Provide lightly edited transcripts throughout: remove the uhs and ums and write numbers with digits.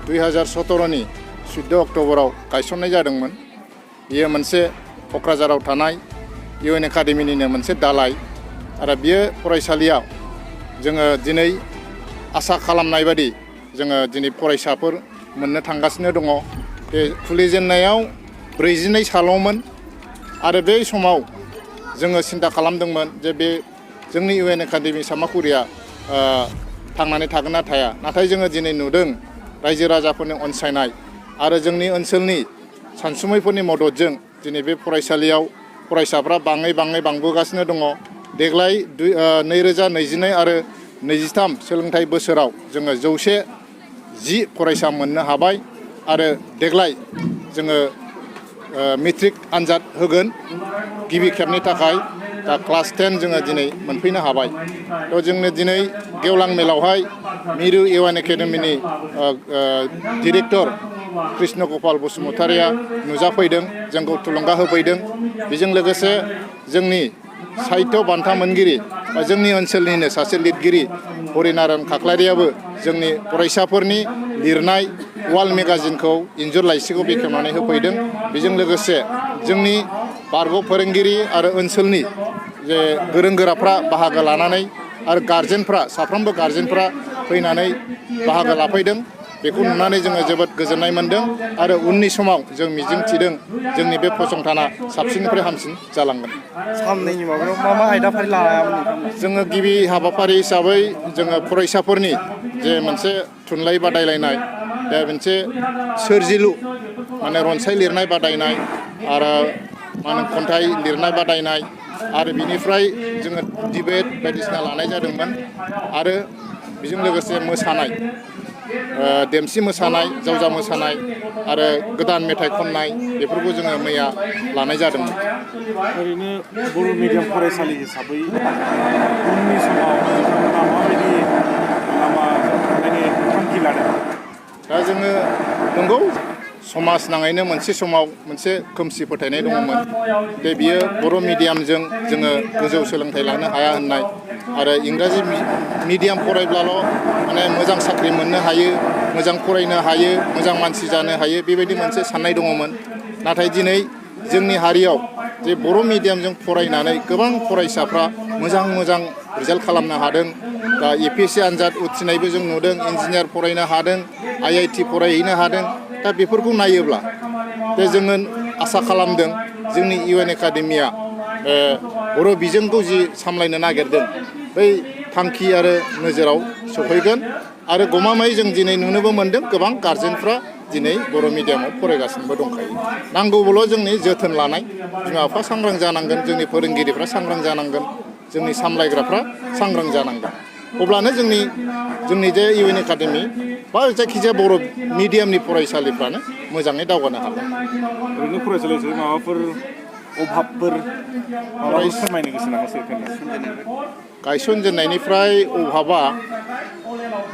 2017 नि 14 अक्ट'बराव गायसननाय जादोंमोन। बेयो मोनसे क'क्राझाराव थानाय UN एकाडेमिनिनो मोनसे दालाय आरो बियो फरायसालियाव जोङो दिनै आसा खालामनाय बादि जोङो दिनै फरायसाफोर मोननो थांगासिनो दङ। बे खुलिजेननायाव 42 साल'मोन आरो बे समाव जोङो सिन्था खालामदोंमोन जे बे जोंनि UN एकाडेमि सामाखुरिया थांनानै थागोन ना थाया। नाथाय जोङो दिनै नुदों रायजो राजाफोरनि अनसायनाय आरो जोंनि ओनसोलनि सानसुमैफोरनि मददजों दिनै बे फरायसालियाव फरायसाफ्रा बाङै बांबोगासिनो दङ। देग्लाय 2022 आरो 23 सोलोंथाइ बोसोराव जोङो 110 फरायसा मोननो हाबाय आरो देग्लाय जोङो मेट्रिक आनजाद होगोन गिबि खेबनि थाखाय। दा क्लास 10 जोङो दिनै मोनफैनो हाबाय। थ' जोंनो दिनै गेवलां मेलावहाय मिरु UN एकाडेमिनि डिरेक्टर कृष्ण गपाल बसुमतारिया नुजाफैदों, जोंखौ थुलुंगा होफैदों। बेजों लोगोसे जोंनि साहित्य बान्था मोनगिरि बा जोंनि ओनसोलनिनो सासे लिरगिरि हरिनारायण खाख्लारियाबो जोंनि फरायसाफोरनि लिरनाय वाल मेगाजिनखौ इन्जुर लाइसिखौ बेखेवनानै होफैदों। बेजों लोगोसे जोंनि बारग' फोरोंगिरि आरो ओनसोलनि जे गोरों गोराफ्रा बाहागो लानानै आरो गार्जेनफ्रा साफ्रोमबो गार्जेनफ्रा फैनानै बाहागो लाफैदों। बेखौ नुनानै जोङो जोबोद गोजोननाय मोनदों आरो उननि समाव जों मिजिं थिदों जोंनि बे फसंथाना साबसिननिफ्राय हामसिन जालांगोन। साननैनि माबायाव मा आयदाफारि लायामोन नोंथांमोना? जोङो गिबि हाबाफारि हिसाबै जोङो फरायसाफोरनि जे मोनसे थुनलाइ बादायलायनाय, दा मोनसे सोरजिलु माने रनसाय लिरनाय बादायनाय आरो खन्थाइ लिरनाय बादायनाय आरो बिनिफ्राय जोङो डिबेट बायदिसिना लानाय जादोंमोन आरो बेजों लोगोसे मोसानाय, देमसि मोसानाय, जावजा मोसानाय आरो गोदान मेथाइ खननाय बेफोरखौ जोङो मैया लानाय जादोंमोन। ओरैनो बर' मिडियाम फरायसालि हिसाबै उननि समाव नोंथांमोना माबायदि लामाजों थांनायनि थांखि लादों? दा जोङो नंगौ समाज नाङैनो मोनसे समाव मोनसे खोमसि फोथायनाय दङमोन जे बियो बर' मिडियामजों जोङो गोजौ सोलोंथाइ लानो हाया होननाय आरो इंराजि मिडियाम फरायब्लाल' माने मोजां साख्रि मोननो हायो, मोजां फरायनो हायो, मोजां मानसि जानो हायो, बेबायदि मोनसे साननाय दङमोन। नाथाय दिनै जोंनि हारियाव जे बर' मिडियामजों फरायनानै गोबां फरायसाफ्रा मोजां रिजाल्ट खालामनो हादों। दा APSC आनजाद उथ्रिनायबो जों नुदों, इन्जिनियार फरायनो हादों, IIT फरायहैनो हादों। दा बेफोरखौ नायोब्ला जे जोङो आसा खालामदों जोंनि UN एकाडेमिया बर' बिजोंखौ जि सामलायनो नागिरदों बै थांखि आरो नोजोराव सफैगोन आरो गमामायै जों दिनै नुनोबो मोनदों गोबां गार्जेनफ्रा दिनै बर' मिडियामाव फरायगासिनोबो दंखायो। नांगौबोल' जोंनि जोथोन लानाय, बिमा बिफा सांग्रां जानांगोन, जोंनि फोरोंगिरिफ्रा सांग्रां जानांगोन, जोंनि सामलायग्राफ्रा सांग्रां जानांगोन। अब्लानो जोंनि जे UN एकाडेमि बा जायखिजाया बर' मिडियामनि फरायसालिफ्रानो मोजाङै दावगानो हागोन। ओरैनो फरायसालियाव माबाफोर अभाबफोर फोरमायनो गोसो नामा गायसनजेननायनिफ्राय अभाबा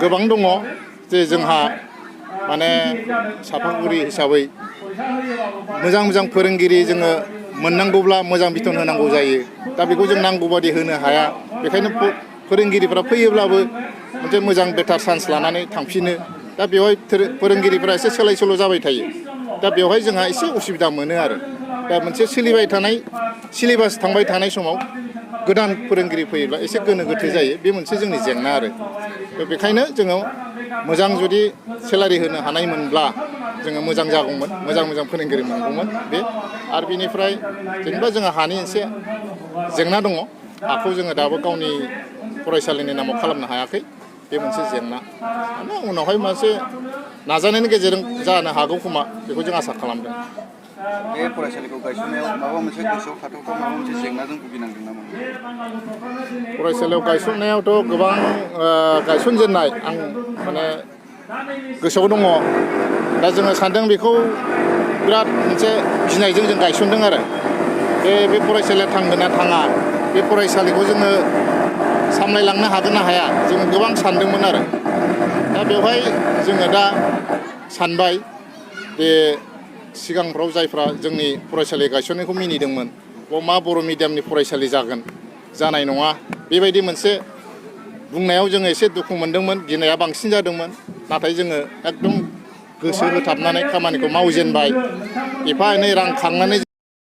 गोबां दङ। जे जोंहा माने सापागुरि हिसाबै मोजां फोरोंगिरि जोङो मोननांगौब्ला मोजां बिथोन होनांगौ जायो। दा बेखौ जों नांगौ बादि होनो हाया। बेखायनो फोरोंगिरिफ्रा फैयोब्लाबो मोनसे मोजां बेटार चान्स लानानै थांफिनो। दा बेवहाय फोरोंगिरिफ्रा एसे सोलाय सोल' जाबाय थायो। दा बेवहाय जोंहा एसे उसुबिदा मोनो आरो। दा मोनसे सोलिबाय थानाय सिलेबास थांबाय थानाय समाव गोदान फोरोंगिरि फैयोब्ला एसे गोनो गोथो जायो। बे मोनसे जोंनि जेंना आरो। बेखायनो जोङो मोजां जुदि सेलारि होनो हानायमोनब्ला जोङो मोजां जागौमोन, मोजां फोरोंगिरि मोनगौमोन बे। आरो बिनिफ्राय जेनेबा जोंहा हानि एसे जेंना दङ। हाखौ जोङो दाबो गावनि फरायसालिनि नामाव खालामनो हायाखै। बे मोनसे जेंना। उनावहाय मोनसे नाजानायनि गेजेरजों जानो हागौ खोमा बेखौ जों आसा खालामदों। बे फरायसालिखौ गायसननायाव माबा मोनसे गोसोआव थाथावथाव माबा मोनसे जेंनाजों भुगिनांदों नामा? फरायसालियाव गायसननायावथ' गोबां गायसनजेननाय आं माने गोसोआव दङ। दा जोङो सानदों बेखौ बिराद मोनसे गिनायजों जों गायसनदों आरो। बे फरायसालिया थांगोन ना थाङा, बे फरायसालिखौ जोङो सामलायलांनो हागोन ना हाया, जोङो गोबां सानदोंमोन आरो। दा बेवहाय जोङो दा सानबाय बे सिगांफ्राव जायफ्रा जोंनि फरायसालि गायसननायखौ मिनिदोंमोन, मा बर' मिडियामनि फरायसालि जानाय नङा, बेबायदि मोनसे बुंनायाव जोङो एसे दुखु मोनदोंमोन, गिनाया बांसिन जादोंमोन। नाथाय जोङो एकदम गोसो होथाबनानै खामानिखौ मावजेनबाय एफा एनै रां खांनानै